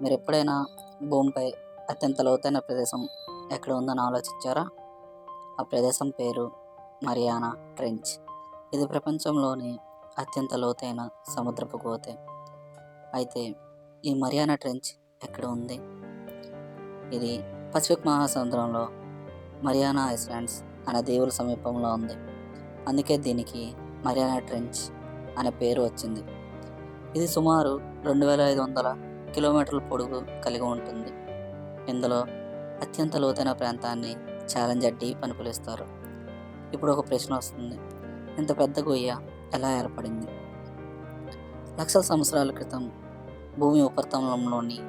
మీరు ఎప్పుడైనా భూమిపై అత్యంత లోతైన ప్రదేశం ఎక్కడ ఉందని ఆలోచించారా? ఆ ప్రదేశం పేరు మరియానా ట్రెంచ్. ఇది ప్రపంచంలోని అత్యంత లోతైన సముద్రపు గోతే. అయితే ఈ మరియానా ట్రెంచ్ ఎక్కడ ఉంది? ఇది పసిఫిక్ మహాసముద్రంలో మరియానా ఐలాండ్స్ అనే దీవుల సమీపంలో ఉంది. అందుకే దీనికి మరియానా ట్రెంచ్ అనే పేరు వచ్చింది. ఇది సుమారు 2500 కిలోమీటర్ల పొడవు కలిగి ఉంటుంది. ఇందులో అత్యంత లోతైన ప్రాంతాన్ని ఛాలెంజర్ డీప్ అని పిలుస్తారు. ఇప్పుడు ఒక ప్రశ్న వస్తుంది, ఇంత పెద్ద గొయ్య ఎలా ఏర్పడింది? లక్షల సంవత్సరాల క్రితం భూమి ఉపరితలంలోని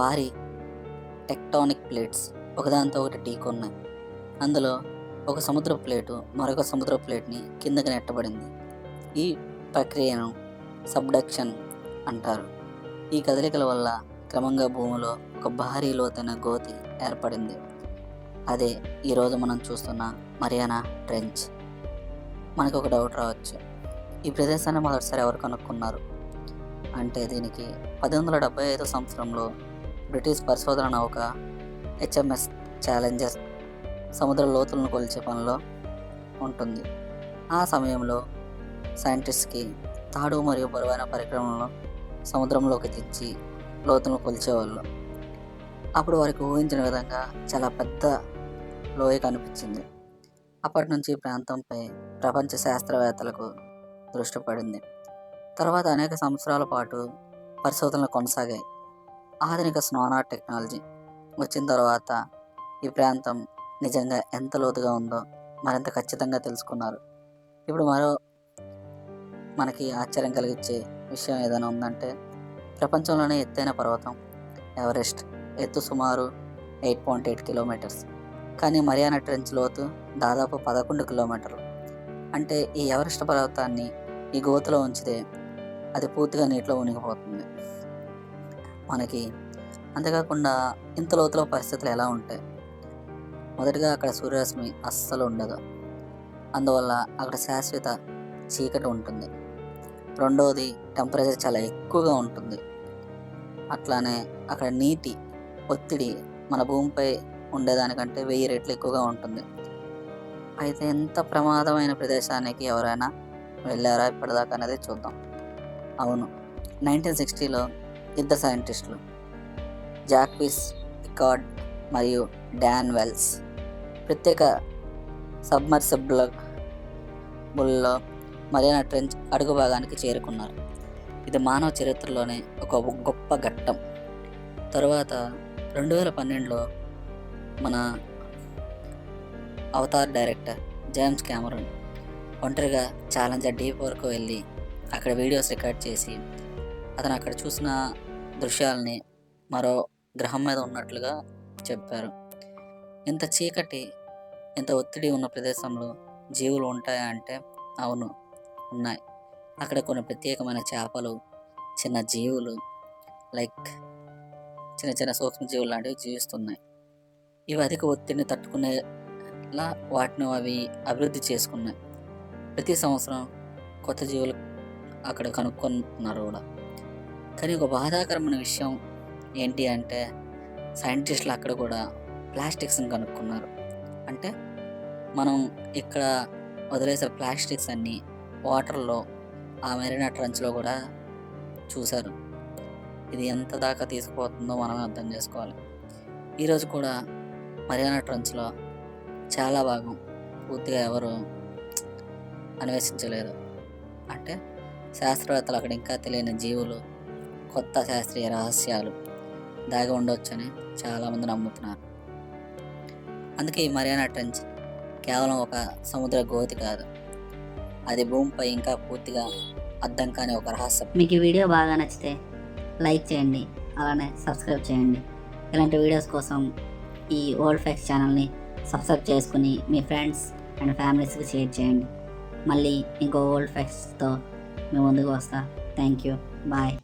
భారీ టెక్టానిక్ ప్లేట్స్ ఒకదానితో ఒకటి ఢీకొన్నాయి. అందులో ఒక సముద్ర ప్లేటు మరొక సముద్ర ప్లేట్ని కిందకి నెట్టబడింది. ఈ ప్రక్రియను సబ్డక్షన్ అంటారు. ఈ కదలికల వల్ల క్రమంగా భూమిలో ఒక భారీ లోతైన గోతి ఏర్పడింది. అదే ఈరోజు మనం చూస్తున్న మరియానా ట్రెంచ్. మనకు ఒక డౌట్ రావచ్చు, ఈ ప్రదేశాన్ని మొదటిసారి ఎవరు కనుక్కున్నారు అంటే దీనికి 1875 సంవత్సరంలో బ్రిటిష్ పరిశోధన నౌక HMS ఛాలెంజర్ సముద్ర లోతులను కొలిచే పనిలో ఉంటుంది. ఆ సమయంలో సైంటిస్ట్కి తాడు మరియు బరువైన పరికరములను సముద్రంలోకి తెచ్చి లోతులను కొలిచేవాళ్ళు. అప్పుడు వారికి ఊహించిన విధంగా చాలా పెద్ద లోయ కనిపించింది. అప్పటి నుంచి ఈ ప్రాంతంపై ప్రపంచ శాస్త్రవేత్తలకు దృష్టి పడింది. తర్వాత అనేక సంవత్సరాల పాటు పరిశోధనలు కొనసాగాయి. ఆధునిక సోనార్ టెక్నాలజీ వచ్చిన తర్వాత ఈ ప్రాంతం నిజంగా ఎంత లోతుగా ఉందో మరింత ఖచ్చితంగా తెలుసుకున్నారు. ఇప్పుడు మనకి ఆశ్చర్యం కలిగించే విషయం ఏదైనా ఉందంటే, ప్రపంచంలోనే ఎత్తైన పర్వతం ఎవరెస్ట్ ఎత్తు సుమారు 8.8 కిలోమీటర్స్, కానీ మరియానా ట్రెంచ్ లోతు దాదాపు 11 కిలోమీటర్లు. అంటే ఈ ఎవరెస్ట్ పర్వతాన్ని ఈ గోతులో ఉంచితే అది పూర్తిగా నీటిలో మునిగిపోతుంది. మనకి అంతేకాకుండా ఇంత లోతులో పరిస్థితులు ఎలా ఉంటాయి? మొదటిగా అక్కడ సూర్యరశ్మి అస్సలు ఉండదు, అందువల్ల అక్కడ శాశ్వత చీకటి ఉంటుంది. రెండవది, టెంపరేచర్ చాలా ఎక్కువగా ఉంటుంది. అట్లానే అక్కడ నీటి ఒత్తిడి మన భూమిపై ఉండేదానికంటే 1000 రెట్లు ఎక్కువగా ఉంటుంది. అయితే ఎంత ప్రమాదమైన ప్రదేశానికి ఎవరైనా వెళ్ళారా ఇప్పటిదాకా అనేది చూద్దాం. అవును, 1960లో ఇద్దరు సైంటిస్టులు జాక్విస్ పికార్డ్ మరియు డాన్ వెల్స్ ప్రత్యేక సబ్మర్సిబుల్లో మరియానా ట్రెంచ్ అడుగు భాగానికి చేరుకున్నారు. ఇది మానవ చరిత్రలోనే ఒక గొప్ప ఘట్టం. తరువాత 2012లో మన అవతార్ డైరెక్టర్ జేమ్స్ కెమెరూన్ ఒంటరిగా ఛాలెంజర్ డీప్ వరకు వెళ్ళి అక్కడ వీడియోస్ రికార్డ్ చేసి అతను అక్కడ చూసిన దృశ్యాలని మరో గ్రహం మీద ఉన్నట్లుగా చెప్పారు. ఇంత చీకటి, ఇంత ఒత్తిడి ఉన్న ప్రదేశంలో జీవులు ఉంటాయా అంటే అవును, ఉన్నాయి. అక్కడ కొన్ని ప్రత్యేకమైన చేపలు, చిన్న జీవులు లైక్ చిన్న చిన్న సూక్ష్మజీవులు లాంటివి జీవిస్తున్నాయి. ఇవి అధిక ఒత్తిడిని తట్టుకునేలా వాటిని అవి అభివృద్ధి చేసుకున్నాయి. ప్రతి సంవత్సరం కొత్త జీవులు అక్కడ కనుక్కుంటున్నారు కూడా. కానీ ఒక బాధాకరమైన విషయం ఏంటి అంటే, సైంటిస్టులు అక్కడ కూడా ప్లాస్టిక్స్ని కనుక్కున్నారు. అంటే మనం ఇక్కడ వదిలేసే ప్లాస్టిక్స్ అన్నీ వాటర్లో ఆ మెరీనా ట్రెంచ్లో కూడా చూశారు. ఇది ఎంత దాకా తీసుకుపోతుందో మనమే అర్థం చేసుకోవాలి. ఈరోజు కూడా మరియానా ట్రెంచ్లో చాలా భాగం పూర్తిగా ఎవరు అన్వేషించలేదు. అంటే శాస్త్రవేత్తలు అక్కడ ఇంకా తెలియని జీవులు, కొత్త శాస్త్రీయ రహస్యాలు దాగి ఉండవచ్చని చాలామంది నమ్ముతున్నారు. అందుకే ఈ మరియానా ట్రెంచ్ కేవలం ఒక సముద్ర గోతి కాదు, అది భూమిపై ఇంకా పూర్తిగా అర్థం కాని ఒక రహస్యం. మీకు ఈ వీడియో బాగా నచ్చితే లైక్ చేయండి, అలానే సబ్స్క్రైబ్ చేయండి. ఇలాంటి వీడియోస్ కోసం ఈ ఓల్డ్ ఫ్యాక్ట్స్ ఛానల్ని సబ్స్క్రైబ్ చేసుకుని మీ ఫ్రెండ్స్ అండ్ ఫ్యామిలీస్కి షేర్ చేయండి. మళ్ళీ ఇంకో ఓల్డ్ ఫ్యాక్ట్స్తో మీ ముందుకు వస్తా. Thank you, bye.